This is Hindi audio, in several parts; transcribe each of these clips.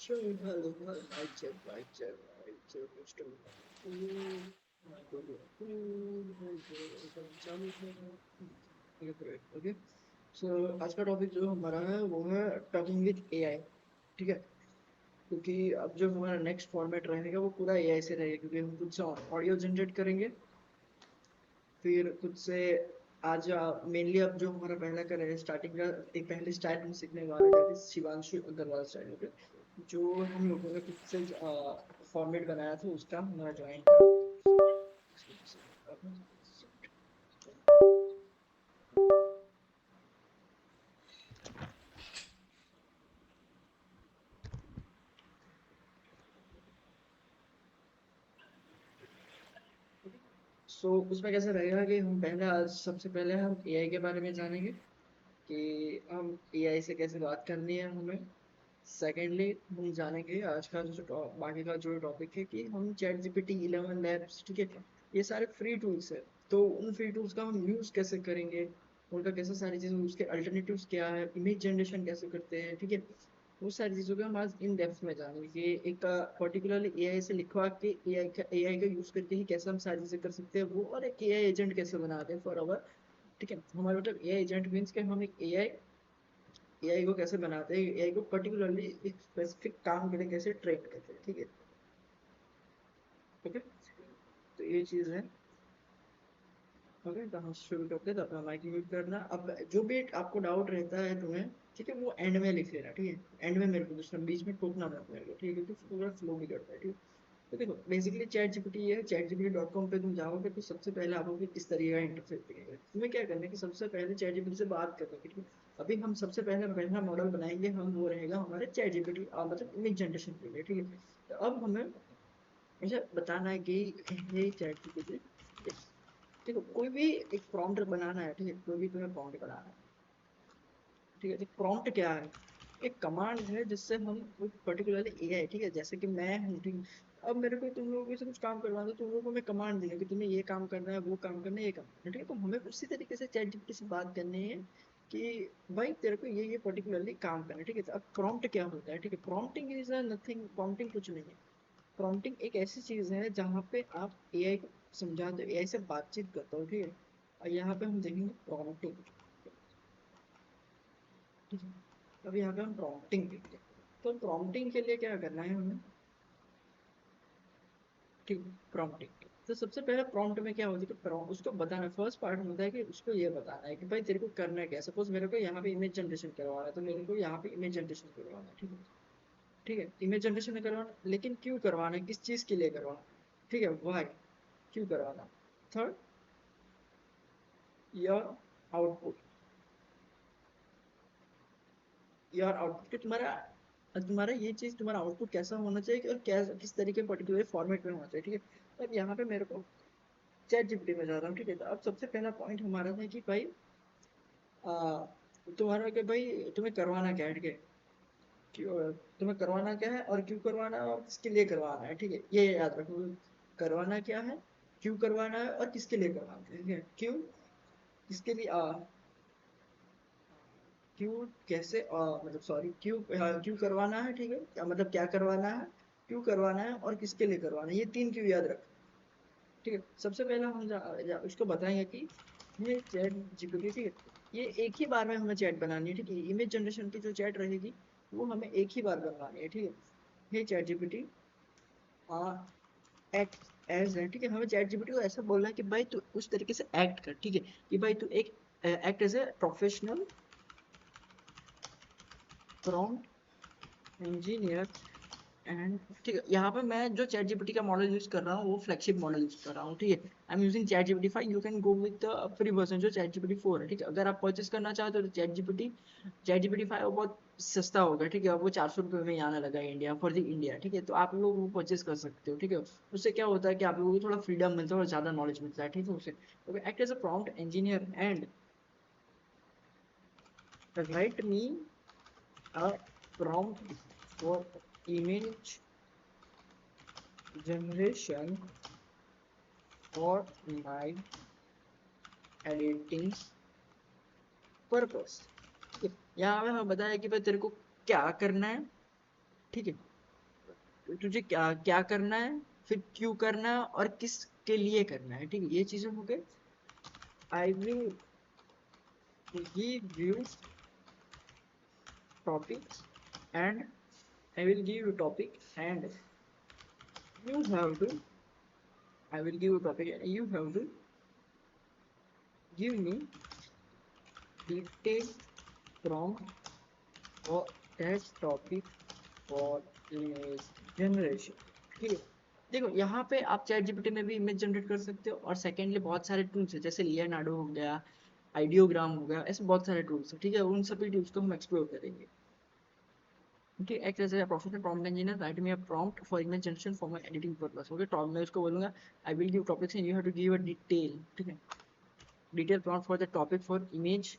Sure, hello, hello, mic check, Mr. Okay, so आज का टॉपिक जो हमारा है वो है टॉकिंग विद एआई। ठीक है, क्योंकि अब जो हमारा नेक्स्ट फॉर्मेट रहेगा वो पूरा एआई से रहेगा, क्योंकि हम खुद से ऑडियो जनरेट करेंगे, फिर खुद से आज मेनली अब जो हमारा पहला कर रहे हैं स्टार्टिंग का एक पहले स्टाइल हम सीखने वाले हैं, that is Shivanshu Agarwal style. Okay, जो हम लोगों ने खुद से फॉर्मेट बनाया था उसका हमारा ज्वाइन का। सो उसमें कैसे रहेगा कि हम पहले आज सबसे पहले हम एआई के बारे में जानेंगे कि हम एआई से कैसे बात करनी है हमें। सेकेंडली हम जानेंगे आज का जो बाकी का जो टॉपिक है कि हम चैट जीपीटी 11 लैब्स, ठीक है, ये सारे फ्री टूल्स है, तो उन फ्री टूल्स का हम यूज़ कैसे करेंगे, उनका कैसे सारी चीज़ें, उसके अल्टरनेटिव्स क्या है, इमेज जनरेशन कैसे करते हैं, ठीक है, वो सारी चीज़ों का हम आज इन डेप्थ में जानेंगे कि एक पर्टिकुलरली एआई से लिखवा के एआई का यूज़ करके ही कैसे हम सारी चीज़ें कर सकते हैं वो, और एक एआई एजेंट कैसे बनाते हैं फॉर अवर। ठीक है, हमारा मतलब एआई एजेंट मीन्स कि हम एक एआई को कैसे बनाते हैं, एआई को पर्टिकुलरली एक स्पेसिफिक काम के लिए कैसे ट्रेन करते हैं। ठीक है, ओके, तो ये चीज़ है। ओके, तो हम शुरू करते हैं, तो अपना माइक म्यूट करना। अब जो भी आपको डाउट रहता है तुम्हें, ठीक है, वो एंड में लिख लेना। ठीक है, एंड में मेरे को दूसरा बीच में टोकना मत मेरे को, ठीक है, क्योंकि पूरा फ्लो भी करता है। ठीक है, तो देखो बेसिकली चैट जीपीटी है, चैट जीपीटी डॉट कॉम पे तुम जाओगे तो सबसे पहले आपको इस तरीके का इंटरफेस दिखेगा। तुम्हें क्या करना है कि सबसे पहले चैट जीपीटी से बात करनी है। ठीक है, अभी हम सबसे पहले पहला मॉडल बनाएंगे, हम वो रहेगा हमारे चैट जीपीटी मतलब इमेज जनरेशन के लिए। ठीक है, तो अब हमें मुझे बताना है कि हे चैट जीपीटी, देखो कोई भी एक प्रॉम्प्ट बनाना है, ठीक है, कोई भी तुम्हें प्रॉम्प्ट बनाना है, ठीक है, तो प्रॉम्प्ट क्या है, एक कमांड है जिससे हम कोई पर्टिकुलरली एआई, ठीक है, जैसे कि मैं हूँ, ठीक है, अब मेरे को तुम लोगों से कुछ काम करवाना है, तुम लोगों को मैं कमांड दूंगा कि तुम्हें ये काम करना है, वो काम करना है, ये काम करना है, ठीक है, तो हमें उसी तरीके से चैट जीपीटी से बात करनी है कि भाई तेरे को ये पर्टिकुलरली काम करना है। ठीक है, तो अब प्रॉम्प्ट क्या होता है, ठीक है, प्रॉम्प्टिंग इज नथिंग, प्रॉम्प्टिंग कुछ नहीं है। प्रॉम्प्टिंग एक ऐसी चीज है जहाँ पे आप एआई को समझाते हो, एआई से बातचीत करते हो। ठीक है, और यहाँ पे हम देखेंगे प्रॉम्प्टिंग। ठीक है, अब यहाँ पे हम प्रॉम्प्टिंग देखते हैं। तो प्रॉम्प्टिंग के लिए क्या करना है हमें, ठीक, प्रॉम्प्टिंग तो सबसे पहले प्रॉम्प्ट में क्या होता है कि उसको बताना, फर्स्ट पार्ट होता है कि उसको ये बताना है कि भाई तेरे को करना क्या है। सपोज मेरे को यहाँ पे इमेज जनरेशन करवाना है, तो मेरे को यहाँ पे इमेज जनरेशन करवाना है। ठीक है, ठीक है, इमेज जनरेशन करवाना, लेकिन क्यों करवाना है, किस चीज के लिए करवाना है, ठीक है, वाई, क्यों करवाना। थर्ड, योर आउटपुट, यार आउटपुट कि तुम्हारा तुम्हारा ये चीज, तुम्हारा आउटपुट कैसा होना चाहिए और क्या किस तरीके पर्टिकुलर फॉर्मेट में होना चाहिए। ठीक है, अब यहाँ पे मेरे को चैट जीपीटी में जा रहा हूँ। ठीक है, तो अब सबसे पहला पॉइंट हमारा था कि भाई आ, तुम्हारा कि भाई तुम्हें करवाना क्या है। ठीक है, क्यों तुम्हें करवाना क्या है और क्यों करवाना है और किसके लिए करवाना है। ठीक है, ये याद रखो, करवाना क्या है, क्यों करवाना है और किसके लिए करवाना है। ठीक है, क्यों, किसके लिए, क्यों, कैसे, मतलब सॉरी, क्यों, क्यों करवाना है, ठीक है, क्या मतलब क्या करवाना है, क्यों करवाना है और किसके लिए करवाना है, ये तीन क्यों याद रख। ठीक है, सबसे पहले हम इसको बताएंगे कि ये चैट जीपीटी, ठीक है, ये एक ही बार में हमें चैट बनानी है। ठीक है, इमेज जनरेशन की जो चैट रहेगी वो हमें एक ही बार बनवानी है। ठीक है, ये चैट जीपीटी एक्ट एज है। ठीक है, हमें चैट जीपीटी को ऐसा बोलना है कि भाई तू उस तरीके से एक्ट कर। ठीक है, कि भाई तू एक act as a professional prompt engineer and, ठीक है, यहाँ पे मैं जो चैट जीपीटी का मॉडल यूज कर रहा हूँ वो फ्लैगशिप मॉडल यूज कर रहा हूँ। ठीक है, I am using chat GPT 5, you can go with the free version जो चैट जीपीटी 4 है। ठीक है, अगर आप परचेस करना चाहते हो तो चैट जीपीटी 5 बहुत सस्ता होगा। ठीक है, वो 400 रुपये में ही आने लगा है इंडिया, फॉर द इंडिया। ठीक है, तो आप लोग वो परचेस कर सकते हो। ठीक है, उससे क्या होता है कि आप लोगों को थोड़ा फ्रीडम मिलता है और ज्यादा नॉलेज मिलता है। ठीक है, उससे act as a prompt engineer and write me a prompt for image generation for my editing purpose। ठीक है, यहाँ पे हमें बताया कि भाई तेरे को क्या करना है। ठीक है, तुझे क्या क्या करना है, फिर क्यों करना है और किस के लिए करना है, ठीक है, ये चीजें हो गई। I will give you topics and I will give you topic and you have to, I will give you topic and you have to give me detail prompt for that topic for image generation, ठीक है। देखो यहाँ पे आप चैट जीपीटी में भी इमेज जनरेट कर सकते हो, और सेकेंडली बहुत सारे टूल्स है जैसे लियोनार्डो हो गया, आइडियोग्राम हो गया, ऐसे बहुत सारे टूल्स है, ठीक है, उन सभी टूल्स को हम एक्सप्लोर करेंगे। ओके, एक तरह से professional prompt engineer write me a prompt for image generation for my editing purpose. Okay, top मैं उसको बोलूंगा I will give topics and you have to give a detail, ठीक है, detail prompt for the topic for image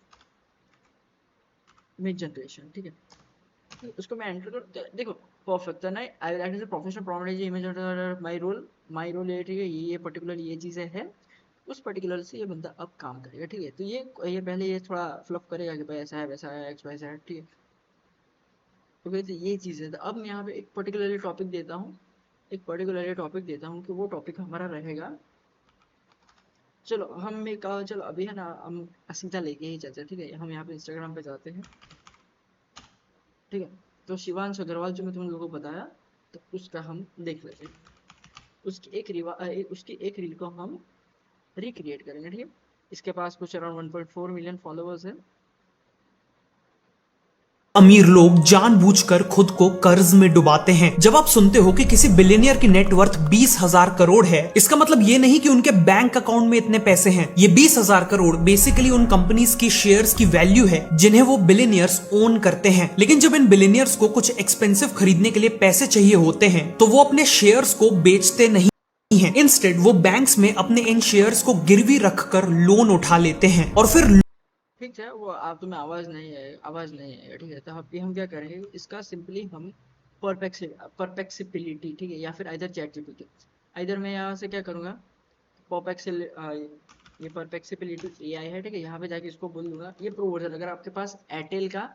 generation, ठीक है। उसको मैं एंटर कर, देखो परफेक्ट था ना, I like to professional prompt image generator, my role ये, ठीक है, ये पर्टिकुलर ये चीजें है, उस पर्टिकुलर से ये बंदा अब काम करेगा, ठीक है। तो ये पहले ये थोड़ा फ्लफ करेगा कि भाई ऐसा है वैसा है एक्स वाई जेड, ठीक है। तो फिर ये चीज़ है, तो अब मैं यहाँ पे एक पर्टिकुलरली टॉपिक देता हूँ, एक पर्टिकुलरली टॉपिक देता हूँ कि वो टॉपिक हमारा रहेगा। चलो हम एक चलो अभी है ना, हम सीधा लेके ही चलते हैं, ठीक है। हम यहाँ पे इंस्टाग्राम पे जाते हैं, ठीक है। तो शिवांश अग्रवाल जो मैं तुम लोगों को बताया, तो उसका हम देख लेते हैं। उसकी एक रील को हम रिक्रिएट करेंगे, ठीक है। इसके पास कुछ अराउंड 1.4 मिलियन फॉलोअर्स है। अमीर लोग जानबूझकर खुद को कर्ज में डुबाते हैं। जब आप सुनते हो कि किसी बिलियनियर की नेटवर्थ 20,000 करोड़ है, इसका मतलब ये नहीं कि उनके बैंक अकाउंट में इतने पैसे हैं। ये 20,000 करोड़ बेसिकली उन कंपनीज की शेयर्स की वैल्यू है जिन्हें वो बिलियनियर्स ओन करते हैं। लेकिन जब इन बिलियनियर्स को कुछ एक्सपेंसिव खरीदने के लिए पैसे चाहिए होते हैं, तो वो अपने शेयर्स को बेचते नहीं है। इंस्टेड वो बैंक्स में अपने इन शेयर्स को गिरवी रखकर लोन उठा लेते हैं और फिर ठीक है, वो आप तुम्हें आवाज नहीं है, ठीक है। तो अभी हम क्या करेंगे, इसका सिंपली हम परपेक्सिबिलिटी, ठीक है, या फिर इधर चैट जीपीटी, इधर मैं यहाँ से क्या करूँगा, परपेक्सिल ये परपेक्सिबिलिटी एआई है, ठीक है। यहाँ पे जाके इसको बोल दूंगा ये प्रो वर्जन, अगर आपके पास एयरटेल का,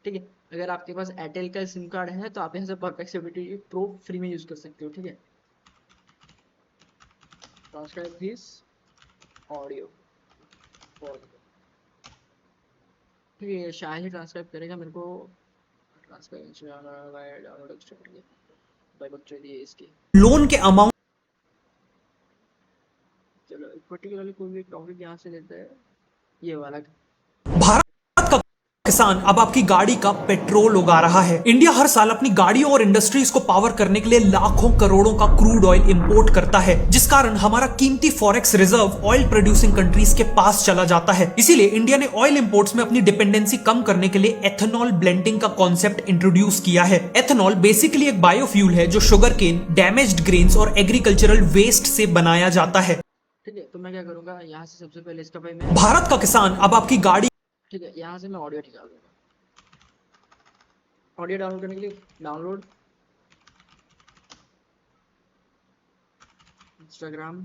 ठीक है, अगर आपके पास एयरटेल का सिम कार्ड है तो आप यहाँ से परपेक्सिबिलिटी प्रो फ्री में यूज कर सकते हो, ठीक है। ट्रांसक्राइब दिस ऑडियो, ठीक है, शायद ही ट्रांसक्राइब करेगा मेरे को। इसकी लोन के अमाउंट चलो पर्टिकुलरली कोई भी टॉपिक यहाँ से लेते हैं, ये वाला। भारत का किसान अब आपकी गाड़ी का पेट्रोल उगा रहा है। इंडिया हर साल अपनी गाड़ियों और इंडस्ट्रीज को पावर करने के लिए लाखों करोड़ों का क्रूड ऑयल इंपोर्ट करता है, जिस कारण हमारा कीमती forex reserve oil producing countries के पास चला जाता है। इसीलिए इंडिया ने ऑयल इंपोर्ट्स में अपनी डिपेंडेंसी कम करने के लिए एथेनॉल ब्लेंडिंग का कॉन्सेप्ट इंट्रोड्यूस किया है। एथेनॉल बेसिकली एक बायोफ्यूल है जो शुगर केन, डैमेज्ड ग्रेन्स और एग्रीकल्चरल वेस्ट से बनाया जाता है। ठीक है, तो मैं क्या करूंगा, यहाँ से सबसे पहले इसका भाई मैं, भारत का किसान अब आपकी गाड़ी, ठीक है, यहाँ से मैं ऑडियो निकाल दूंगा। ऑडियो डाउनलोड करने के लिए डाउनलोड इंस्टाग्राम,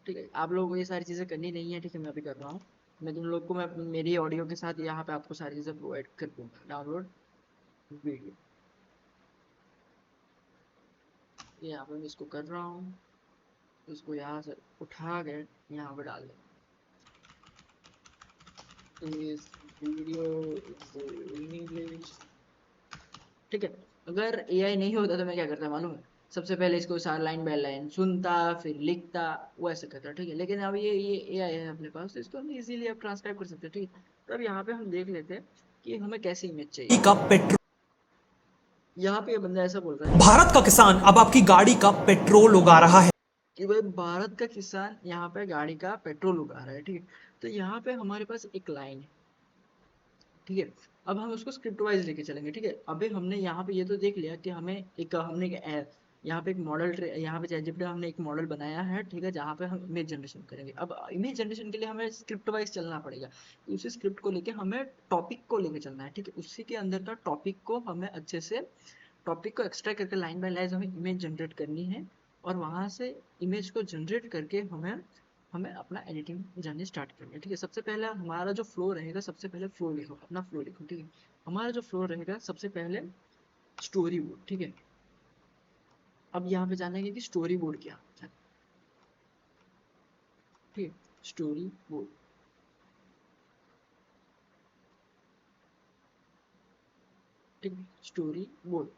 ठीक है। आप लोगों को ये सारी चीज़ें करनी नहीं है, ठीक है, मैं अभी कर रहा हूँ। मैं तुम लोग को मैं मेरी ऑडियो के साथ यहाँ पे आपको सारी चीज़ें प्रोवाइड कर दूंगा। डाउनलोड वीडियो, ये यहाँ पे मैं इसको कर रहा हूँ, इसको यहाँ से उठा के यहाँ पे डाल दें। इस वीडियो इंग्लिश, ठीक है। अगर एआई नहीं होता तो मैं क्या करता मालूम है, सबसे पहले इसको सारा लाइन बाय लाइन सुनता, फिर लिखता, वो ऐसे करता, ठीक है। लेकिन अब ये एआई है अपने पास, तो इसको हम इजीली अब ट्रांसक्राइब कर सकते हैं, ठीक है। तो अब यहाँ पे हम देख लेते हैं कि हमें कैसी इमेज चाहिए। का पेट्रोल, यहाँ पे ये बंदा ऐसा बोल रहा है भारत का किसान अब आपकी गाड़ी का पेट्रोल उगा रहा है। कि भाई भारत का किसान यहाँ पे गाड़ी का पेट्रोल उगा रहा है, ठीक है। तो यहाँ पे हमारे पास एक लाइन है, ठीक है। अब हम उसको स्क्रिप्ट वाइज लेके चलेंगे, ठीक है। अभी हमने यहाँ पे ये तो देख लिया कि हमें एक हमने यहाँ पे एक मॉडल, यहाँ पे चैटजीपीटी हमने एक मॉडल बनाया है, ठीक है, जहाँ पे हम इमेज जनरेशन करेंगे। अब इमेज जनरेशन के लिए हमें स्क्रिप्ट वाइज चलना पड़ेगा, तो उसी स्क्रिप्ट को लेके हमें टॉपिक को लेके चलना है, ठीक है। उसी के अंदर का टॉपिक को हमें अच्छे से, टॉपिक को एक्सट्रैक्ट करके लाइन बाय लाइन हमें इमेज जनरेट करनी है, और वहां से इमेज को जनरेट करके हमें हमें अपना एडिटिंग जर्नी स्टार्ट करनी है, ठीक है। सबसे पहले हमारा जो फ्लो रहेगा, सबसे पहले फ्लो लिखो, अपना फ्लो लिखो, ठीक है। हमारा जो फ्लो रहेगा सबसे पहले स्टोरी बोर्ड, ठीक है। अब यहाँ पे जानेंगे कि स्टोरी बोर्ड क्या होता है, ठीक है। स्टोरी बोर्ड, ठीक है, स्टोरी बोर्ड,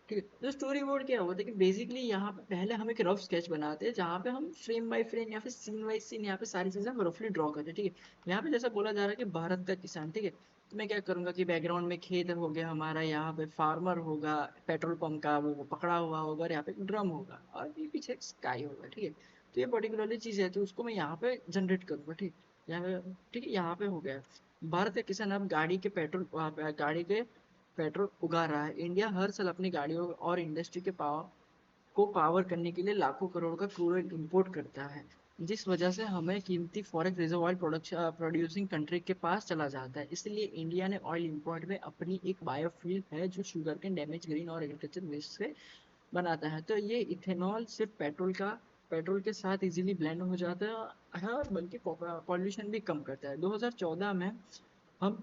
ठीक है। तो स्टोरी बोर्ड क्या होता है कि बेसिकली यहाँ पे पहले हम एक रफ स्केच बनाते हैं जहाँ पे हम फ्रेम बाय फ्रेम या फिर सीन बाय सीन यहाँ पे सारी चीजें हम रफली ड्रॉ करते हैं, ठीक है। यहाँ पे जैसा बोला जा रहा है कि भारत का किसान, ठीक है। तो मैं क्या करूंगा कि बैकग्राउंड में खेत हो गया हमारा, यहाँ पे फार्मर होगा, पेट्रोल पंप का वो पकड़ा हुआ होगा, और यहाँ पे ड्रम होगा, और ये पीछे स्काई होगा, ठीक है। तो ये पर्टिकुलरली चीज है, तो उसको मैं यहाँ पे जनरेट करूंगा, ठीक। यहाँ पे, ठीक है, यहाँ पे हो गया। भारत का किसान अब गाड़ी के पेट्रोल उगा रहा है। इंडिया हर साल अपनी गाड़ियों और इंडस्ट्री के पावर करने के लिए लाखों करोड़ का क्रूड ऑयल इंपोर्ट करता है, जिस वजह से हमें कीमती forex reserve oil production producing country के पास चला जाता है। इसलिए इंडिया ने ऑयल इंपोर्ट में अपनी एक बायोफ्यूल है जो शुगर के डैमेज ग्रीन और एग्रीकल्चर वेस्ट से बनाता है। तो ये इथेनॉल सिर्फ पेट्रोल के साथ इजीली ब्लेंड हो जाता है, और बल्कि पॉल्यूशन भी कम करता है। 2014 में हम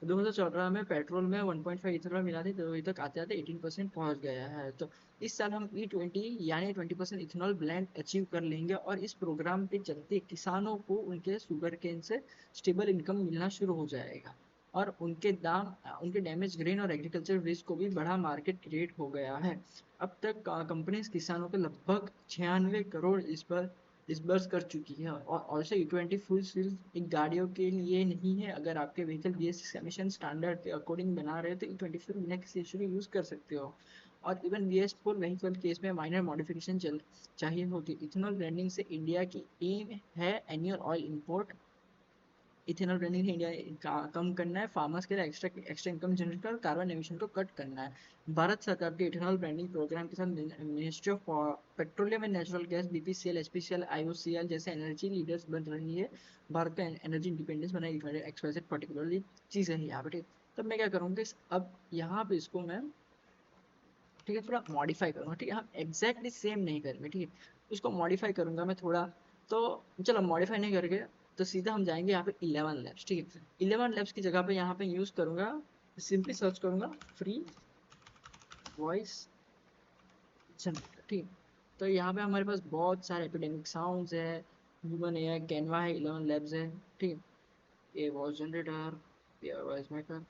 2014 में पेट्रोल में 1.5 इथेनॉल मिला थे, तो अभी तक आते आते 18% पहुंच गया है। तो इस साल हम E20 यानी 20% इथेनॉल ब्लेंड अचीव कर लेंगे, और इस प्रोग्राम के चलते किसानों को उनके शुगर केन से स्टेबल इनकम मिलना शुरू हो जाएगा, और उनके डैमेज ग्रेन और एग्रीकल्चर वेस्ट को भी बड़ा मार्केट क्रिएट हो गया है। अब तक कंपनीज किसानों के लगभग 96 करोड़ इस पर डिसबर्स कर चुकी है। और ऑल्सो E20 फुल सिर्फ एक गाड़ियों के लिए नहीं है। अगर आपके व्हीकल BS6 एमिशन स्टैंडर्ड के अकॉर्डिंग बना रहे हो तो E20 फिर बिना किसी इशू के यूज कर सकते हो। और इवन BS4 व्हीकल केस में माइनर मॉडिफिकेशन चाहिए होती। इथेनॉल ब्रांडिंग से इंडिया की एम है annual oil import. Ethanol branding से इंडिया कम करना है, फार्मर्स के लिए एक्स्ट्रा इनकम जनरेट कर, कार्बन एमिशन को कट करना है। भारत सरकार के इथेनॉल ब्रांडिंग प्रोग्राम के साथ ministry of petroleum and natural gas BPCL HPCL IOCL जैसे एनर्जी लीडर्स बन रही है। भारत का एनर्जी इंडिपेंडेंस बनाए एक्सवाइजेड पर्टिकुलरली चीज़ है यहाँ पे, ठीक। तब मैं क्या करूँगा, अब यहाँ पे इसको मैं, ठीक है, थोड़ा मॉडिफाई करूँगा, ठीक है। हम एग्जैक्टली सेम नहीं करेंगे, ठीक है, उसको मॉडिफाई करूँगा मैं थोड़ा। तो चलो मॉडिफाई नहीं करके, तो सीधा हम जाएंगे यहाँ पे 11 लैब्स, ठीक है। 11 लैब्स की जगह पे यहाँ पे यूज़ करूँगा, सिंपली सर्च करूँगा फ्री वॉइस जनरेटर, ठीक है। तो यहाँ पे हमारे पास बहुत सारे एपिडेमिक साउंड्स है, ह्यूमन है, कैनवा है, 11 लैब्स है, ठीक है। ये वॉइस जनरेटर, ये वॉइस मेकर,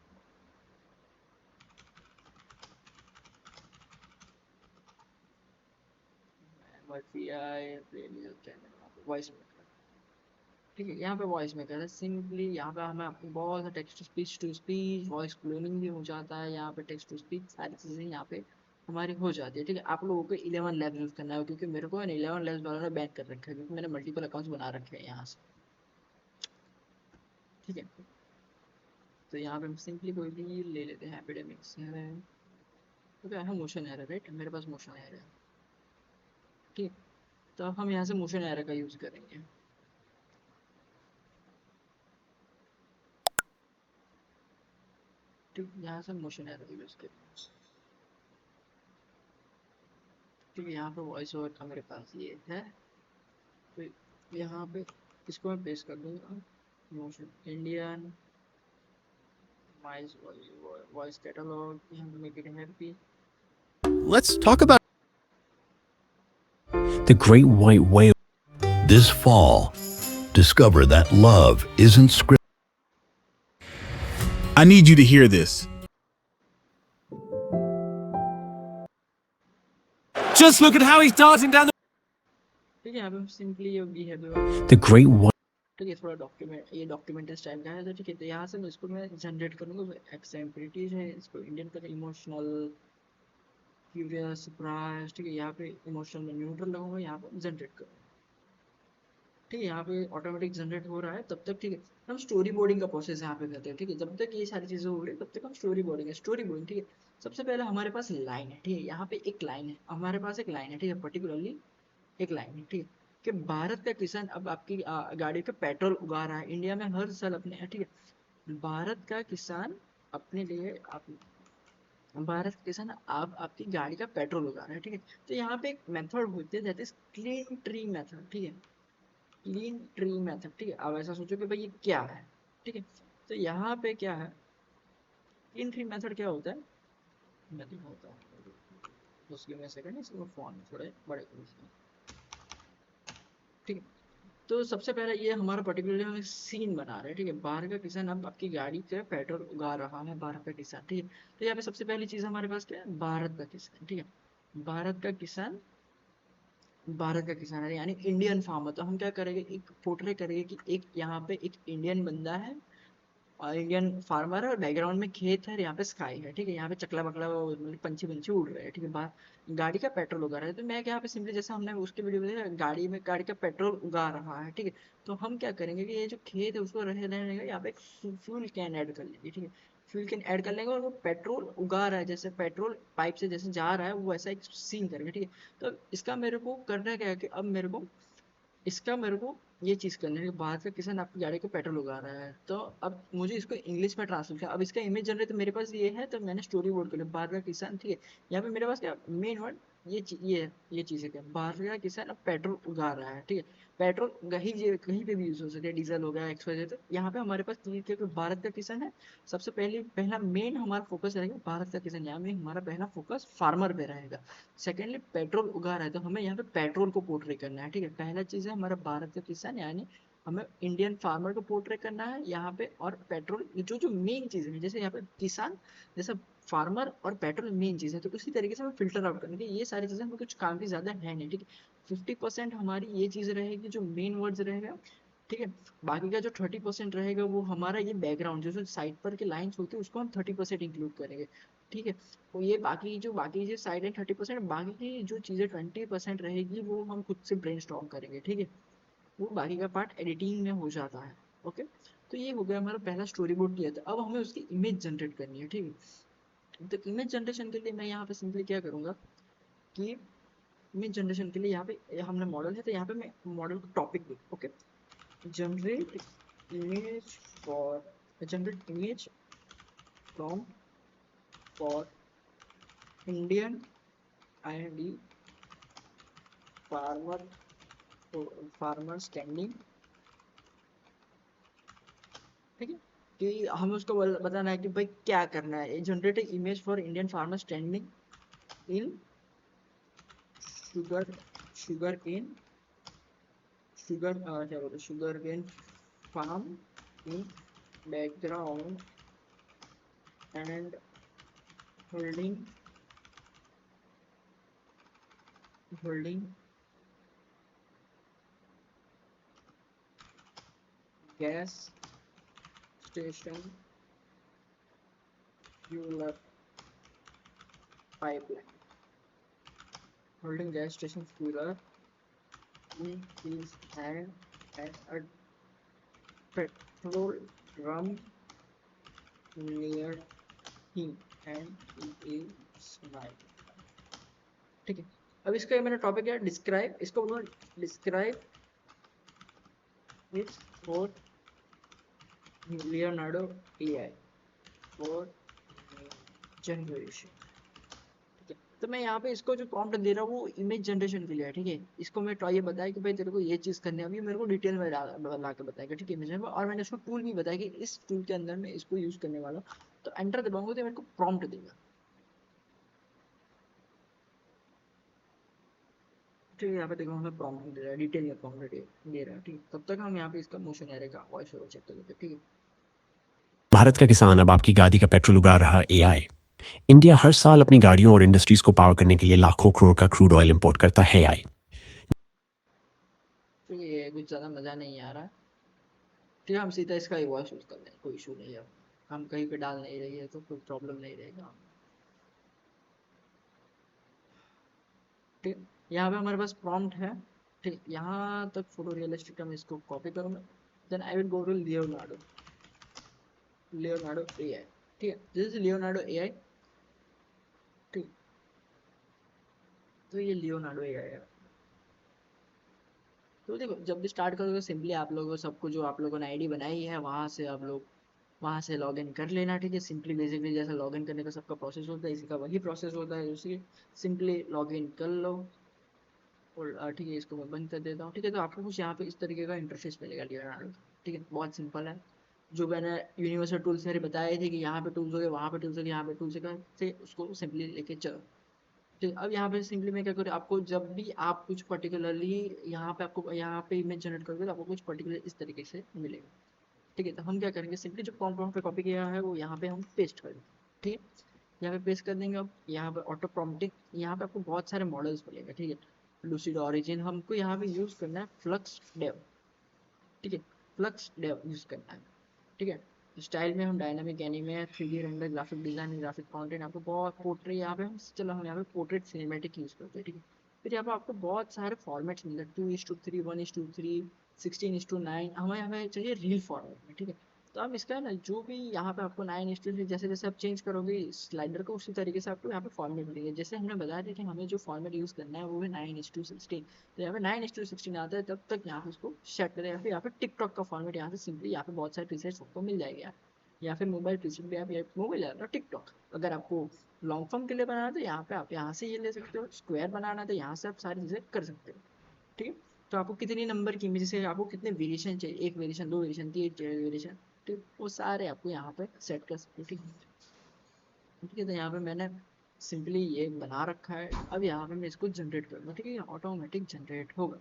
वॉइस मेकर, ठीक है। यहाँ पे वॉइस में कहते हैं सिंपली, यहाँ पे हमें अपनी बहुत सारे text to speech voice cloning भी हो जाता है, यहाँ पे टेक्स्ट टू स्पीच सारी चीज़ें यहाँ पे हमारी हो जाती है, ठीक है। आप लोगों को 11 लैब्स यूज़ करना है, क्योंकि मेरे को 11 लैब्स वालों ने बैन कर रखा है, क्योंकि मैंने मल्टीपल अकाउंट्स बना रखे हैं यहाँ से, ठीक है। तो यहाँ पे हम सिंपली कोई भी ले लेते हैं, एपिडेमिक्स है, तो क्या है, मोशन एरर, राइट, मेरे पास मोशन एरर है, ठीक। तो अब हम यहाँ से मोशन एरर का यूज़ करेंगे, ठीक। यहाँ से मोशन एरर का यूज़ करेंगे, ठीक है। यहाँ पे वॉइस ओवर का मेरे पास ये है, तो यहाँ पे इसको मैं पेस्ट कर दूंगा, motion Indian voice catalogue, make it happy. Let's talk about the great white whale. This fall, discover that love isn't scripted. I need you to hear this. Just look at how he's dancing down ठीक है, यहाँ पे हम सिंपली ये बिहेवियर, the great white. ठीक है, थोड़ा डॉक्यूमेंट स्टाइल का है, तो ठीक है। तो यहाँ से मैं इसको मैं जनरेट करूँगा, एक्सेंट ब्रिटिश है, इसको इंडियन का इमोशनल, क्यूरियस, सरप्राइज, ठीक है। यहाँ पे इमोशनल में न्यूट्रल लगूंगा, यहाँ पे जनरेट करूँगा, ठीक है। यहाँ पे ऑटोमेटिक जनरेट हो रहा है तब तक, ठीक है। हम स्टोरी बोर्डिंग का प्रोसेस यहाँ पे करते हैं, ठीक है। जब तक ये सारी चीज़ें हो रही है तब तक हम स्टोरी बोर्डिंग, ठीक है। सबसे पहले हमारे पास लाइन है, ठीक है। यहाँ पे एक लाइन है, हमारे पास एक लाइन है, ठीक है, पर्टिकुलरली एक लाइन है, ठीक है। कि भारत का किसान अब आपकी गाड़ी पे पेट्रोल उगा रहा है इंडिया में हर साल अपने, ठीक है। भारत का किसान अपने लिए भारत के किसान आप आपकी गाड़ी का पेट्रोल उगा रहा है, ठीक है। तो यहाँ पे एक मेथड होती है that is clean tree method, ठीक है, क्लीन ट्री मेथड, ठीक है। अब ऐसा सोचो कि भाई ये क्या है, ठीक है। तो यहाँ पे क्या है, क्लीन ट्री मेथड क्या होता है, मैं दिखाता हूँ, बस गिव मी अ सेकंड, इसको फ़ॉन्ट थोड़े बड़े कर देते हैं। ठीक है, तो सबसे पहले ये हमारा पर्टिकुलरली हम सीन बना रहे हैं। ठीक है, बाहर का किसान अब आपकी गाड़ी का पेट्रोल उगा रहा है, बाहर का किसान। ठीक है, तो यहाँ पे सबसे पहली चीज़ हमारे पास क्या है, भारत का किसान। ठीक है, भारत का किसान, भारत का किसान है यानी इंडियन फार्मर। तो हम क्या करेंगे, एक पोर्ट्रे करेंगे कि एक यहाँ पे एक इंडियन बंदा है और इंडियन फार्मर है, और बैकग्राउंड में खेत है, और यहाँ पे स्काई है। ठीक है, यहाँ पे चकला बकला मतलब पंछी पंछी उड़ रहे हैं। ठीक है, बाहर गाड़ी का पेट्रोल उगा रहा है। तो मैं यहाँ पे सिंपली जैसे हमने उसके वीडियो में देखा, गाड़ी में गाड़ी का पेट्रोल उगा रहा है। ठीक है, तो हम क्या करेंगे कि ये जो खेत है उसको रहने देंगे, यहाँ पे एक फ्यूल कैन ऐड कर लेंगे। ठीक है, फ्यूल कैन ऐड कर लेंगे और वो पेट्रोल उगा रहा है, जैसे पेट्रोल पाइप से जैसे जा रहा है वो ऐसा एक सीन करेंगे। ठीक है, तो इसका मेरे को करना क्या है कि अब मेरे को इसका मेरे को ये चीज़ करनी है कि बाहर का किसान आपकी गाड़ी को पेट्रोल उगा रहा है। तो अब मुझे इसको इंग्लिश में ट्रांसलेट किया। अब इसका इमेज जनरेट मेरे पास ये है, तो मैंने स्टोरी बोर्ड कर लिया बाहर का किसान। ठीक है, यहाँ पे मेरे पास क्या मेन वर्ड ये चीज़ है, क्या बाहर का किसान अब पेट्रोल उगा रहा है। ठीक है, पेट्रोल कहीं पे भी यूज हो सकता है, डीजल हो गया एक्सवाइजेड। तो यहाँ पे हमारे पास क्लियर किया कि भारत का किसान है। सबसे पहले पहला मेन हमारा फोकस रहेगा भारत का किसान, यहाँ में हमारा पहला फोकस फार्मर पे रहेगा। सेकेंडली पेट्रोल उगा रहा है, तो हमें यहाँ पे पेट्रोल को पोर्ट्रे करना है। ठीक है, पहला चीज है हमारा भारत का किसान, यानी हमें इंडियन फार्मर को पोर्ट्रे करना है यहाँ पे। और पेट्रोल जो जो मेन चीज है, जैसे यहाँ पे किसान, जैसे फार्मर और पेट्रोल मेन चीज है, तो उसी तरीके से हमें फिल्टर आउट करना है कि ये सारी चीजें हमें कुछ काम की ज्यादा है नहीं। ठीक है, 50% हमारी ये चीज रहेगी जो मेन वर्ड्स रहेगा। ठीक है, बाकी का जो 30% रहेगा वो हमारा ये बैकग्राउंड जो साइड पर के लाइन्स होती है उसको हम 30% इंक्लूड करेंगे। ठीक है, तो ये बाकी जो साइड है 30%, बाकी की जो चीज़ें 20% रहेगी वो हम खुद से ब्रेन स्टॉर्म करेंगे। ठीक है, वो बाकी का पार्ट एडिटिंग में हो जाता है। ओके, तो ये हो गया हमारा पहला स्टोरी बोर्ड किया था। अब हमें उसकी इमेज जनरेट करनी है। ठीक है, तो इमेज जनरेशन के लिए मैं यहाँ पे सिंपली क्या करूँगा कि इमेज जनरेशन के लिए यहाँ पे हमने मॉडल है, तो यहाँ पे मैं मॉडल को टॉपिक दूँ। Okay, generate image generate image from for Indian ID farmer, farmer standing. ठीक है, कि हमें उसको बताना है कि भाई क्या करना है, generate image for Indian farmer standing in sugar sugar cane क्या बोलते, sugar cane farm in background and holding holding gas station fueler pipeline, holding gas station fueler in his hand and a petrol drum near him and he is smiling। ठीक है, अब इसका ये मैंने टॉपिक है डिस्क्राइब, इसको बोलूँ describe it's for Leonardo AI for generation. ठीक है, तो मैं यहाँ पे इसको जो प्रॉम्प्ट दे रहा हूँ वो इमेज जनरेशन के लिए है। ठीक है, इसको मैं ये बताया कि भाई तेरे को ये चीज़ करनी है, अभी मेरे को डिटेल में ला के बताएगा। ठीक है, इमेज में, और मैंने उसको टूल भी बताया कि इस टूल के अंदर मैं इसको यूज़ करने वाला हूँ। तो एंटर दबाऊंगा तो मेरे को प्रॉम्प्ट देगा। ठीक है, यहाँ पे देखो हमें प्रॉम्प्ट दे रहा है, डिटेल में प्रॉम्प्ट दे रहा है। ठीक है, तब तक हम यहाँ पे इसका मोशन एरे का वॉइस ओवर चेक कर लेते हैं। ठीक है, भारत का किसान अब आपकी गाड़ी का पेट्रोल उगा रहा एआई। इंडिया हर साल अपनी गाड़ियों और इंडस्ट्रीज को पावर करने के लिए लाखों करोड़ का क्रूड ऑयल इंपोर्ट करता है एआई। तो ये कुछ ज़्यादा मज़ा नहीं आ रहा है। ठीक है, हम सीधा इसका ही वॉइस यूज़ कर लें, कोई इशू नहीं है। अब हम कहीं पे डाल नहीं रही है तो कोई प्रॉब्लम नहीं रहेगा। ठीक है, यहाँ पे हमारे पास प्रॉम्प्ट है। ठीक, यहाँ तक फोटो रियलिस्टिक का मैं इसको कॉपी करूँगा। Then I will go to Leonardo, Leonardo AI. ठीक है, दिस इज लियोनार्डो एआई। ठीक, तो ये लियोनार्डो एआई है। तो देखो जब भी स्टार्ट करोगे सिंपली आप लोगों सबको जो आप लोगों ने आईडी बनाई है वहाँ से आप लोग वहाँ से लॉगिन कर लेना। ठीक है, सिंपली बेसिकली जैसा लॉगिन करने का सबका प्रोसेस होता है, इसी का वही प्रोसेस होता है। उसी सिंपली लॉगिन कर लो और ठीक है, इसको मैं बंद कर देता हूँ। ठीक है, तो आपको कुछ यहाँ पे इस तरीके का इंटरफेस मिलेगा लियोनार्डो। ठीक है, बहुत सिंपल है। जो मैंने यूनिवर्सल टूल से बताए थे कि यहाँ पे टूल्स हो गए, वहाँ पे टूल्स हो गए, यहाँ पे टूल्स हो गए, से उसको सिंपली लेके चलो। ठीक, अब यहाँ पे सिंपली मैं क्या करूँ, आपको जब भी आप कुछ पर्टिकुलरली यहाँ पे आपको यहाँ पे इमेज जनरेट करोगे तो आपको कुछ पर्टिकुलर इस तरीके से मिलेगा। ठीक है, तो हम क्या करेंगे, सिंपली जो प्रॉम्प्ट पे कॉपी किया है वो यहाँ पे हम पेस्ट कर देंगे। ठीक है, यहाँ पे पेस्ट कर देंगे। अब यहाँ पे ऑटो प्रॉम्प्टिंग, यहाँ पे आपको बहुत सारे मॉडल्स मिलेंगे। ठीक है, लूसिड ओरिजिन, हमको यहाँ पे यूज करना है फ्लक्स डेव। ठीक है, फ्लक्स डेव यूज करना है। ठीक है, स्टाइल में हम dynamic anime, 3D render, graphic design, graphic content, आपको बहुत पोर्ट्रेट यहाँ पे हम, चलो हम यहाँ पे पोर्ट्रेट सिनेमेटिक यूज करते हैं। ठीक है, फिर यहाँ पे आपको बहुत सारे फॉर्मेट्स मिलते हैं, 2:3, 1:3, 16:9, हमें हमें चाहिए रील फॉर्मेट में। ठीक है, तो आप इसका ना जो भी यहाँ पे आपको 9:3, जैसे जैसे आप चेंज करोगे स्लाइडर को उसी तरीके से आपको यहाँ पे फॉर्मेट मिलेंगे। जैसे हमने बताया था कि हमें जो फॉर्मेट यूज करना है वो है 9:16। तो यहाँ पे 9:16 आता है, तब तक यहाँ पे उसको सेट करें। फिर यहाँ पे टिकटॉक का फॉर्मेट, यहाँ से सिंपली यहाँ पे बहुत सारे प्रीसेट्स आपको मिल जाएगा, या फिर मोबाइल प्रीसेट भी आप मोबाइल या टिकटॉक। अगर आपको लॉन्ग फॉर्म के लिए बनाना है तो यहाँ पे आप यहाँ से ये ले सकते हो, स्क्वायर बनाना है तो यहाँ से आप सारी चीज़ें कर सकते हो। ठीक है, तो आपको कितनी नंबर की इमेज से आपको कितने वेरिएशन चाहिए, 1 वेरिएशन, 2 वेरिएशन, 3 वेरिएशन, ठीक, वो सारे आपको यहाँ पे सेट कर सकते हो। ठीक है, ठीक है, तो यहाँ पे मैंने सिंपली ये बना रखा है। अब यहाँ पे मैं इसको जनरेट करूँगा। ठीक है, ऑटोमेटिक जनरेट होगा।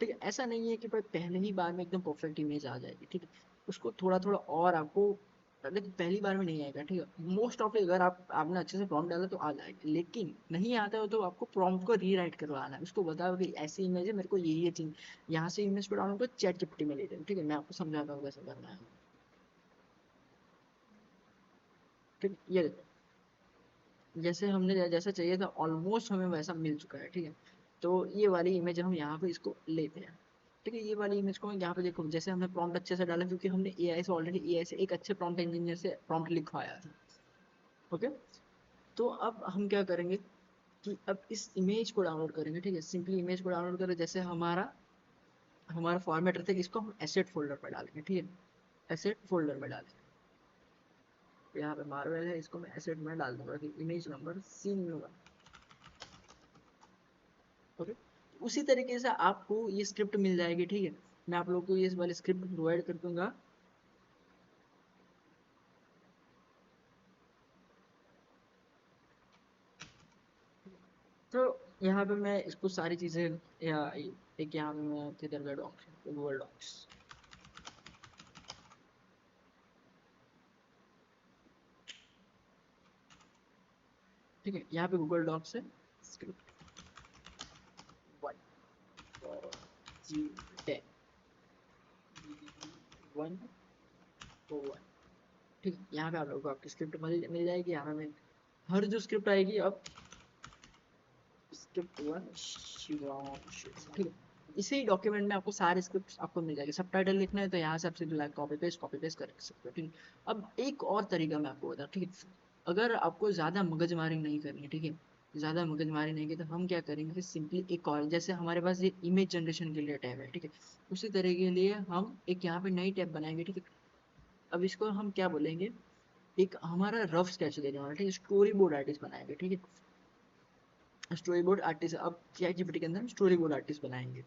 ठीक है, ऐसा नहीं है कि भाई पहले ही बार में एकदम परफेक्ट इमेज आ जाएगी। ठीक है, उसको थोड़ा थोड़ा और आपको, लेकिन पहली बार में नहीं आएगा। ठीक है, मोस्ट ऑफ अगर आपने अच्छे से प्रॉम्प्ट डाला तो आ जाएगा, लेकिन नहीं आता हो तो आपको प्रॉम्प्ट को रीराइट करवाना है। उसको बताओ कि ऐसी इमेज है, मेरे को ये चीज यहाँ से इमेज को डाउनलोड कर चैट जीपीटी में ले जाओ। ठीक है, मैं आपको समझाता हूँ कैसे करना है। ठीक है, ये देखो, जैसे हमने जैसा चाहिए था ऑलमोस्ट हमें वैसा मिल चुका है। ठीक है, तो ये वाली इमेज हम यहाँ पे इसको लेते हैं। ठीक है, ये वाली इमेज को यहाँ पे देखो, जैसे हमने प्रॉम्प्ट अच्छे से डाला, क्योंकि हमने एआई से ऑलरेडी, एआई से एक अच्छे प्रॉम्प्ट इंजीनियर से प्रॉम्प्ट लिखवाया था। ओके, तो अब हम क्या करेंगे कि अब इस इमेज को डाउनलोड करेंगे। ठीक है, सिंपली इमेज को डाउनलोड करें, जैसे हमारा हमारा फॉर्मेट रहता है कि इसको हम एसेट फोल्डर पर डालेंगे। ठीक है, एसेट फोल्डर में डालेंगे। यहाँ पे मार्वल है, इसको मैं एसेट में डाल दूंगा कि इमेज नंबर C1। ओके, उसी तरीके से आपको ये स्क्रिप्ट मिल जाएगी। ठीक है, मैं आप लोग को ये वाली स्क्रिप्ट प्रोवाइड कर दूंगा। तो यहाँ पे मैं इसको सारी चीजें, या एक यहाँ पे मैं किधर का डॉक्स, गूगल डॉक्स। ठीक है, यहाँ पे गूगल डॉक्स है, स्क्रिप्ट 1:10:1:1। ठीक है, यहाँ पे आप लोगों को आपकी स्क्रिप्ट मिल जाएगी। यहाँ पे हर जो स्क्रिप्ट आएगी, अब स्क्रिप्ट 1 शिवांश। ठीक है, इसी डॉक्यूमेंट में आपको सारे स्क्रिप्ट आपको मिल जाएंगे। सबटाइटल लिखना है तो यहाँ से आप सीधे कॉपी पेस्ट कर सकते हो। ठीक है, अब एक और तरीका मैं आपको बताऊँ। ठीक है, अगर आपको ज़्यादा मगजमारी नहीं करनी है, ठीक है, ज़्यादा मगजमारी नहीं की, तो हम क्या करेंगे, सिंपली एक और, जैसे हमारे पास ये इमेज जनरेशन के लिए टैब है। ठीक है, उसी तरह के लिए हम एक यहाँ पे नई टैब बनाएंगे। ठीक है, अब इसको हम क्या बोलेंगे, एक हमारा रफ स्केच देने वाला। ठीक है, स्टोरी बोर्ड आर्टिस्ट बनाएंगे। ठीक है, स्टोरी बोर्ड आर्टिस्ट, अब चैट जीपीटी के अंदर हम स्टोरी बोर्ड आर्टिस्ट बनाएंगे।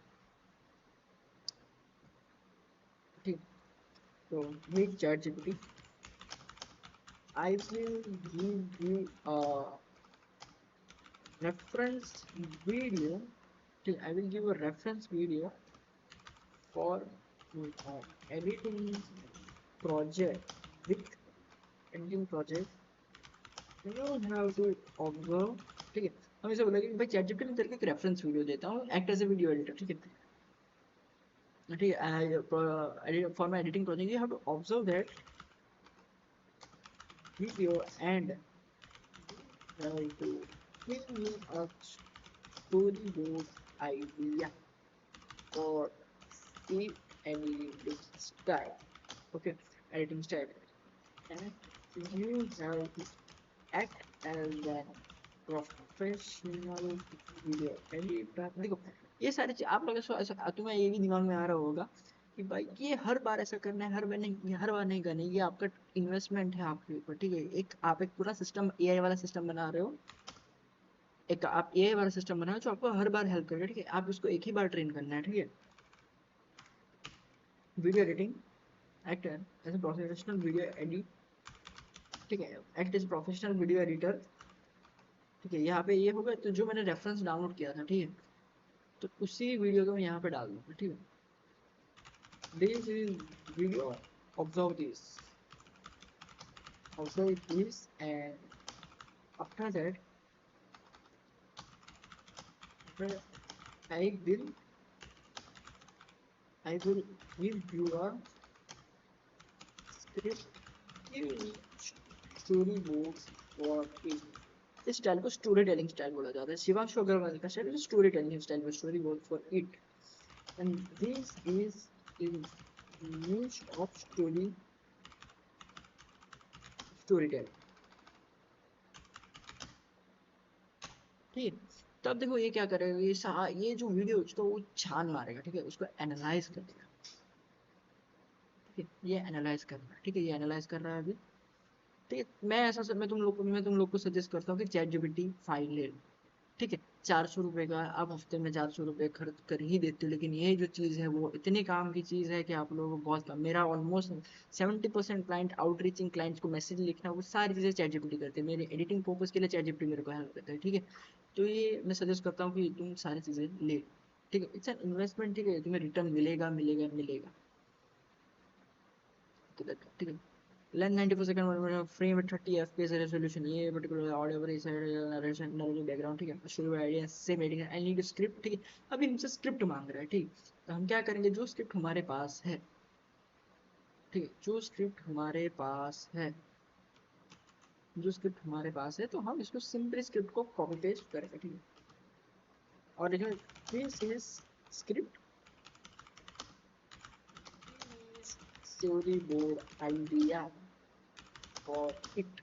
ठीक, तो meet ChatGPT. I will give you a reference video. Okay, I will give a reference video for editing project with editing project. You have to observe. ठीक है, हम इसे बोलेंगे कि भाई चैट जीपीटी में तेरे को एक रेफरेंस वीडियो देता हूँ, act as a video editor. ठीक है, ठीक है, for my editing project you have to observe that video and try to give me a storyboard idea for see any style. Okay, editing style. And you have to act as a professional video editor. देखो, ये सारी चीज आप लोग ऐसा तुम्हें ये भी दिमाग में आ रहा होगा कि भाई ये हर बार ऐसा करना है, हर बार नहीं करना है, ये आपका इन्वेस्टमेंट है आपके ऊपर। ठीक है, एक आप एक पूरा सिस्टम, एआई वाला सिस्टम बना रहे हो, एक आप एआई वाला सिस्टम बना रहे हो जो आपको हर बार हेल्प करेगा। ठीक है, आप इसको एक ही बार ट्रेन करना है। ठीक है, video editing act as a professional video edit, ठीक है, act as professional video editor, ठीक है। यहाँ पे ये होगा तो जो मैंने रेफरेंस डाउनलोड किया था, ठीक है, तो उसी वीडियो को मैं यहाँ पे डाल दूंगा, ठीक है। This is video, observe this, and after that I will I will give you a script, storyboard for it. इस स्टाइल को स्टोरी टेलिंग स्टाइल बोला जाता है। शिवांशु अग्रवाल का स्टाइल स्टोरी टेलिंग स्टाइल में story board for it, and this is in use of story telling, ठीक है। तो अब देखो ये क्या करेगा, ये जो वीडियो उसको वो छान मारेगा, ठीक है, उसको एनालाइज कर देगा, ठीक है। ये एनालाइज कर रहा है, ठीक है, ये एनालाइज कर रहा है अभी, ठीक है। मैं तुम लोग को सजेस्ट करता हूँ कि चैट जीपीटी 5 ले लो, ठीक है। 400 रुपये का आप हफ्ते में 400 रुपये खर्च कर ही देते हो, लेकिन ये जो चीज़ है वो इतनी काम की चीज़ है कि आप लोगों को बहुत काम, मेरा ऑलमोस्ट 70% क्लाइंट, आउटरीचिंग क्लाइंट्स को मैसेज लिखना, वो सारी चीज़ें चैट जीपीटी करते हैं। मेरे एडिटिंग पर्पज़ के लिए चैट जीपीटी मेरे को हेल्प करता है, ठीक है। तो ये मैं सजेस्ट करता हूँ कि तुम सारी चीज़ें ले, ठीक है। इट्स एन इन्वेस्टमेंट, ठीक है, तुम्हें रिटर्न मिलेगा मिलेगा मिलेगा, ठीक है। Length 94 second, frame 30 FPS resolution, ये पर्टिकुलर ऑडियो पर नरेशन नरेटिव बैकग्राउंड, ठीक है। Story idea same editing, I need script, ठीक है। अभी हमसे स्क्रिप्ट मांग रहा है, ठीक। तो हम क्या करेंगे, जो स्क्रिप्ट हमारे पास है, ठीक है, जो स्क्रिप्ट हमारे पास है, तो हम इसको सिंपली स्क्रिप्ट को कॉपी पेस्ट करेंगे, ठीक है। और देखो this is script, storyboard idea for it,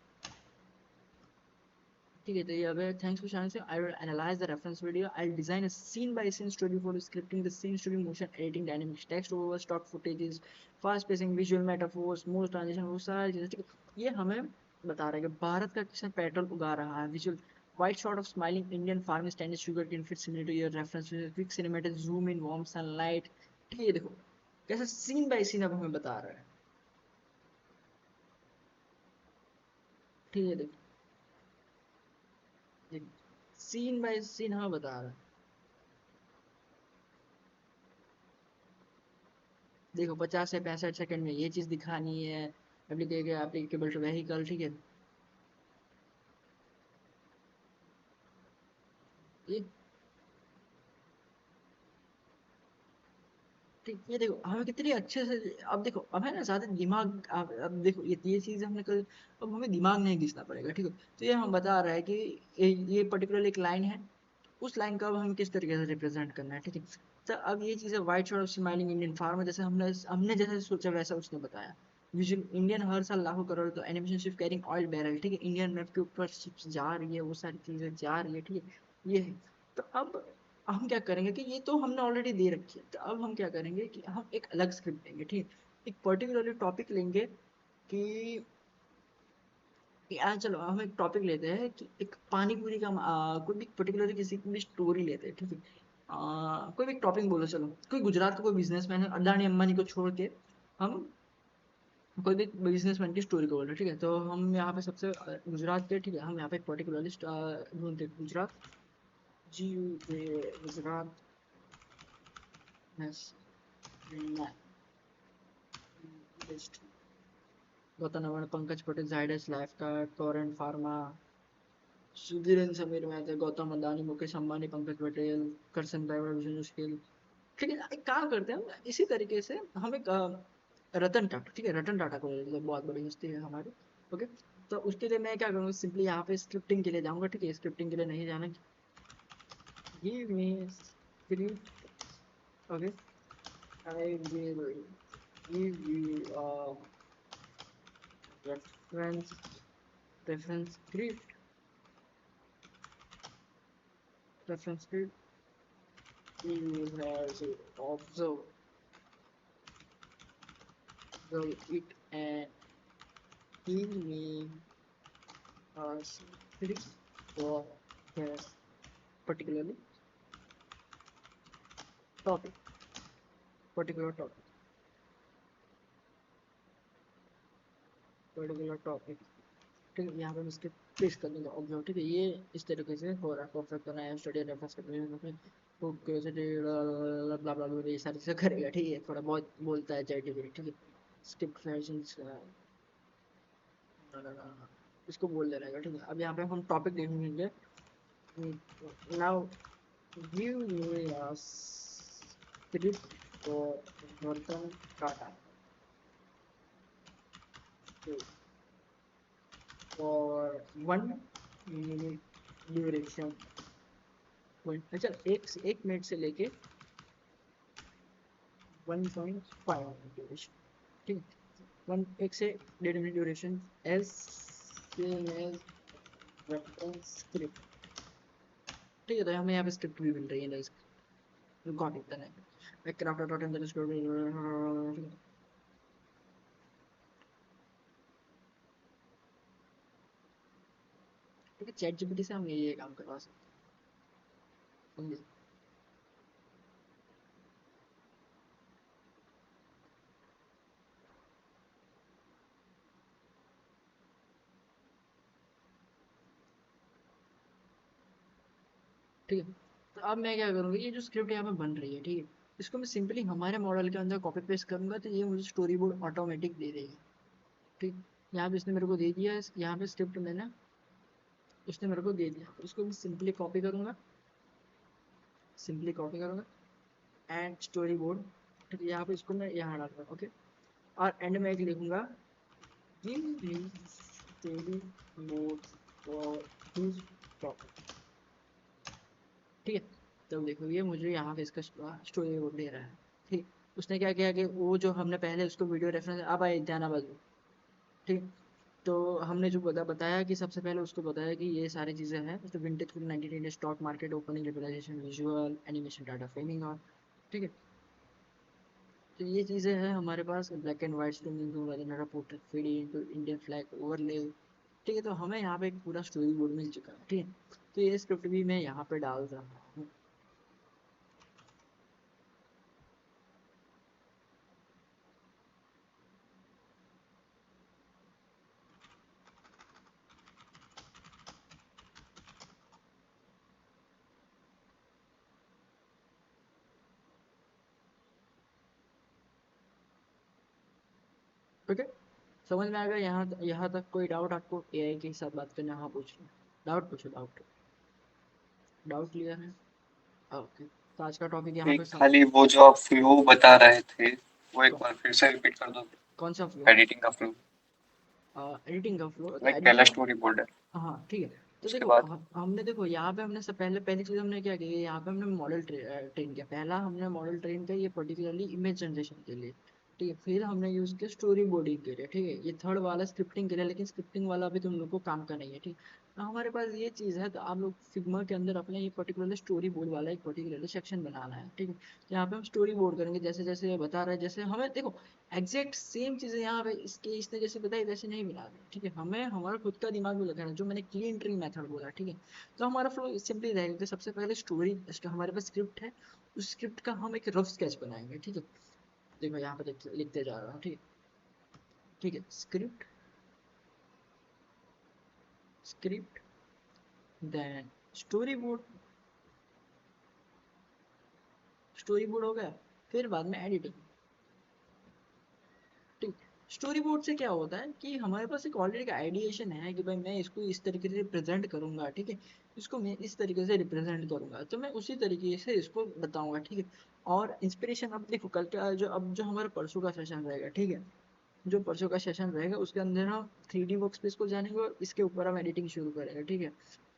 ठीक है। तो ये अब thanks for sharing, I will analyse the reference video, I will design a scene by scene story for scripting the scene, story motion editing, dynamics text over, stock footages, fast pacing, visual metaphors, smooth transition, वो सारी चीजें, ठीक है। ये हमें बता रहा है कि भारत का किसान पेट्रोल उगा रहा है, visual wide shot of smiling Indian farm stand sugarcane fit similar to your reference, quick cinematic zoom in warm sunlight, ठीक है। ये देखो कैसे सीन बाय सीन अब हमें बता रहा है, ठीक है। देखो सीन बाय सीन हमें बता रहा है, देखो 50 से 65 सेकंड में ये चीज दिखानी है, एप्लीकेबल टू व्हीकल, ठीक है। ये ठीक, ये देखो हमें कितनी अच्छे से, अब देखो अब है ना ज्यादा दिमाग, अब देखो ये चीज हमने कल, अब हमें दिमाग नहीं घिसना पड़ेगा, ठीक है। तो ये हम बता रहा है कि ये पर्टिकुलर एक लाइन है, उस लाइन का अब हमें किस तरीके से रिप्रेजेंट करना है, ठीक है। तो अब ये चीज़ है white shot of smiling Indian farmer, जैसे हमने हमने जैसे सोचा वैसा उसने बताया। विजुअल इंडियन हर साल लाखों करोड़, तो animation ship carrying oil barrel, ठीक है। इंडियन मैप के ऊपर शिप्स जा रही है, वो सारी चीज़ें जा रही है, ठीक है। ये है। तो अब हम क्या करेंगे कि ये तो हमने ऑलरेडी दे रखी है, तो अब हम क्या करेंगे कि हम एक अलग स्क्रिप्ट लेंगे, ठीक है। एक पर्टिकुलरली टॉपिक लेंगे कि यार चलो हम एक टॉपिक लेते हैं कि एक पानी पूरी का कोई भी पर्टिकुलर किसी की भी स्टोरी लेते हैं, ठीक है। कोई भी टॉपिक बोलो, चलो कोई गुजरात का कोई बिजनेसमैन है, अडानी अंबानी को छोड़ के हम कोई भी बिजनेसमैन की स्टोरी को बोल रहे हैं, ठीक है। तो हम यहाँ पे सबसे गुजरात के, ठीक है, हम यहाँ पे एक पर्टिकुलरली ढूंढते हैं गुजरात, जी Gujarat list, Gautam Nawad, Pankaj Patel, Zydus life card, Torrent pharma, Sudhir and Sameer Mehta, Gautam Adani, Mukesh Ambani, Pankaj Patel, Karsan driver, Vijay मुश्किल, ठीक है। एक काम करते हैं हम इसी तरीके से, हम एक रतन टाटा, ठीक है, रतन टाटा को ले लेते हैं, बहुत बड़ी हस्ती है हमारी, ओके। तो उसके लिए मैं क्या करूँगा, सिंपली यहाँ पे स्क्रिप्टिंग के लिए जाऊँगा, ठीक है। स्क्रिप्टिंग के लिए नहीं जाना, give me script, okay, I will give you reference script, reference script, you have to observe it and give me a script for this particularly topic, particular topic. Particular topic, ठीक है, यहाँ पे मैं इसके पेश कर दूंगा ऑब्जर्व, ठीक है, ये इस तरीके से हो रहा है, परफेक्ट होना है, स्टडी रेफरेंस करते ओके ब्ला ब्ला ब्ला, ये सारी चीज़ें करेगा, ठीक है, थोड़ा बहुत बोलता है चैट जीपीटी, ठीक है, स्क्रिप्ट फैशन इसको बोल देना है, ठीक है। अब यहाँ पे हम टॉपिक देखेंगे, now give me a script for Ratan Tata for 1 minute duration. अच्छा, एक मिनट से लेके 1.5 ड्यूरेशन, ठीक है, 1 से 1.5 minute duration as same as reference script, ठीक है। तो हमें यहाँ पे स्क्रिप्ट भी मिल रही है, गॉट इट है क्राफ्ट डॉट इन, ठीक है, चैट जीपीटी से हम ये काम करवा सकते हैं। ठीक है, तो अब मैं क्या करूँगी, ये जो स्क्रिप्ट यहाँ पे बन रही है, ठीक है, इसको मैं सिंपली हमारे मॉडल के अंदर कॉपी पेस्ट करूँगा, तो ये मुझे स्टोरी बोर्ड ऑटोमेटिक दे देगी, ठीक। यहाँ पे इसने मेरे को दे दिया है, यहाँ पे स्क्रिप्ट मैंने इसने मेरे को दे दिया, तो इसको मैं सिंपली कॉपी करूँगा एंड स्टोरी बोर्ड, ठीक है, यहाँ पे इसको मैं यहाँ डालूंगा, ओके। और एंड में एक लिखूंगा, give me story board for this topic, ठीक है। तो देखो ये मुझे यहाँ पे इसका स्टोरी बोर्ड दे रहा है, ठीक। उसने क्या किया कि वो जो हमने पहले उसको वीडियो रेफरेंस, अब आए ध्यान बदलो, ठीक। तो हमने जो बताया कि सबसे पहले उसको बताया कि ये सारी चीज़ें हैं, तो vintage 19 stock market opening representation visual animation data framing और, ठीक है। तो ये चीज़ें हैं हमारे पास, black and white portrait feeding to Indian flag overlay, ठीक है। तो हमें यहाँ पे एक पूरा स्टोरी बोर्ड मिल चुका है, ठीक है। तो ये स्क्रिप्ट भी मैं यहाँ पे डाल रहा हूँ, ओके। समझ में आ गया यहाँ तक? कोई डाउट आपको एआई के साथ बात करना? हाँ पूछ लो, डाउट पूछो, डाउट क्लियर है? ओके, तो आज का टॉपिक यहाँ नहीं, पे खाली वो जो आप फ्लो बता रहे थे वो एक कौन बार फिर से रिपीट कर दो। कौन सा फ्लो? एडिटिंग का फ्लो, एडिटिंग का फ्लो, तो लाइक पहला एडिटिंग, स्टोरी बोर्ड है, हाँ ठीक है। तो उसके देखो बाद हमने देखो यहाँ पे हमने सब पहली चीज़ हमने क्या की, यहाँ पे हमने मॉडल ट्रेन किया, पहला हमने मॉडल ट्रेन किया ये पर्टिकुलरली इमेज जनरेशन के लिए, ठीक है। फिर हमने यूज़ किया स्टोरी बोर्डिंग के लिए, ठीक है। ये थर्ड वाला स्क्रिप्टिंग के लिए, लेकिन स्क्रिप्टिंग वाला अभी तुम लोग को काम का नहीं है, ठीक। तो हमारे पास ये चीज़ है, तो आप लोग फिग्मा के अंदर अपने ये पर्टिकुलर स्टोरी बोर्ड वाला एक पर्टिकुलर सेक्शन बनाना है, ठीक है। तो यहाँ पे हम स्टोरी बोर्ड करेंगे, जैसे जैसे ये बता रहा है, जैसे हमें देखो एग्जैक्ट सेम चीज़ें यहाँ पे इसने जैसे बताई वैसे नहीं बना दी, ठीक है। हमें हमारा खुद का दिमाग भी लगाना है, जो मैंने क्लीन ट्री मेथड बोला, ठीक है। तो हमारा फ्लो सिंपली रहेगा कि सबसे पहले स्टोरी, हमारे पास स्क्रिप्ट है, उस स्क्रिप्ट का हम एक रफ स्केच बनाएंगे, ठीक है। देखो यहाँ पे लिखते जा रहा हूँ, ठीक है, ठीक है। स्क्रिप्ट देन स्टोरी बोर्ड हो गया, फिर बाद में एडिटिंग, ठीक। स्टोरी बोर्ड से क्या होता है कि हमारे पास एक ऑलरेडी का आइडिएशन है कि भाई मैं इसको इस तरीके से रिप्रेजेंट करूंगा, ठीक है। इसको मैं इस तरीके से रिप्रेजेंट करूंगा, तो मैं उसी तरीके से इसको बताऊंगा, ठीक है। और इंस्पिरेशन, अब देखो कल का जो हमारा परसों का सेशन रहेगा, ठीक है, जो परसों का सेशन रहेगा उसके अंदर हम 3D वर्क स्पेस को जानेंगे और इसके ऊपर हम एडिटिंग शुरू करेंगे, ठीक है।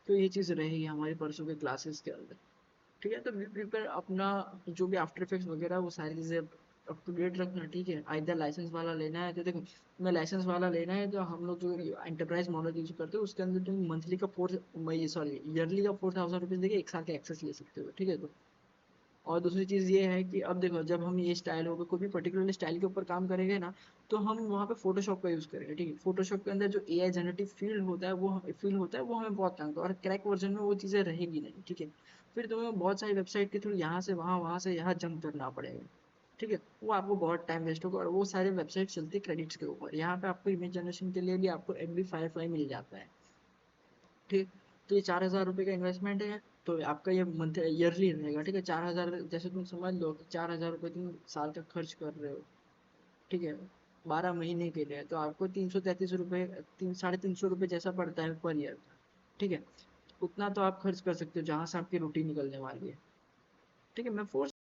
तो ये चीज़ रहेगी हमारी परसों के क्लासेस के अंदर, ठीक है। तो बी प्रिपेयर, अपना जो भी आफ्टर इफेक्ट्स वगैरह वो सारी चीज़ें अप टू डेट रखना, ठीक है। आइदर लाइसेंस वाला लेना है तो देखो, मैं लाइसेंस वाला लेना है तो हम लोग जो एंटरप्राइज मॉडल यूज करते हैं उसके अंदर तुम मंथली का ईयरली का 4000 रुपीज़ देके 1 साल का एक्सेस ले सकते हो, ठीक है। तो और दूसरी चीज़ ये है कि अब देखो, जब हम ये स्टाइल होगा, कोई भी पर्टिकुलर स्टाइल के ऊपर काम करेंगे ना, तो हम वहाँ पे फोटोशॉप का यूज़ करेंगे, ठीक है। फोटोशॉप के अंदर जो एआई जनरेटिव फील्ड होता है वो हमें बहुत तंग, और क्रैक वर्जन में वो चीज़ें रहेगी नहीं, ठीक है। फिर तुम्हें बहुत सारी वेबसाइट के थ्रू यहाँ से वहाँ, वहाँ से यहाँ जंप करना पड़ेगा, ठीक है, वो आपको बहुत टाइम वेस्ट होगा, और वो सारे वेबसाइट चलती है क्रेडिट्स के ऊपर। यहाँ पे आपको इमेज जनरेशन के लिए भी आपको MB फायरफ्लाई मिल जाता है। ठीक, तो ये 4,000 रुपये का इन्वेस्टमेंट है, तो आपका ये मंथ ईयरली रहेगा। ठीक है, 4,000, जैसे तुम समझ लो कि 4,000 रुपये तुम साल का खर्च कर रहे हो। ठीक है, 12 महीने के लिए, तो आपको 333 रुपये, 300-350 रुपये जैसा पड़ता है पर ईयर का। ठीक है, उतना तो आप खर्च कर सकते हो जहाँ से आपकी रोटी निकलने वाली है। ठीक है, मैं फोर्स